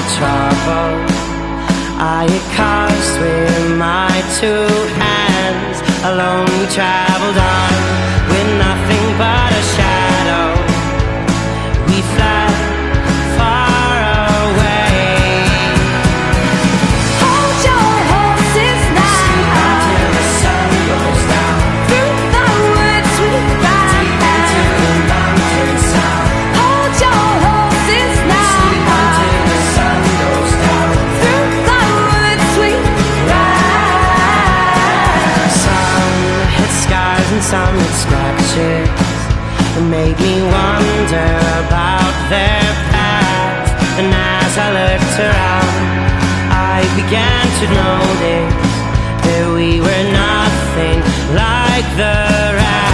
the trouble I had caused with my two hands. Alone we traveled on with nothing but a shadow. We fled far away. Hold your horses now, until the sun goes down. through the woods we ride, into the mountains south. hold your horses now, Until the sun goes down. through the woods we ride. Some hit scars and some hit scratches. It made me wonder about their past. And as I looked around, I began to notice that we were nothing like the rest.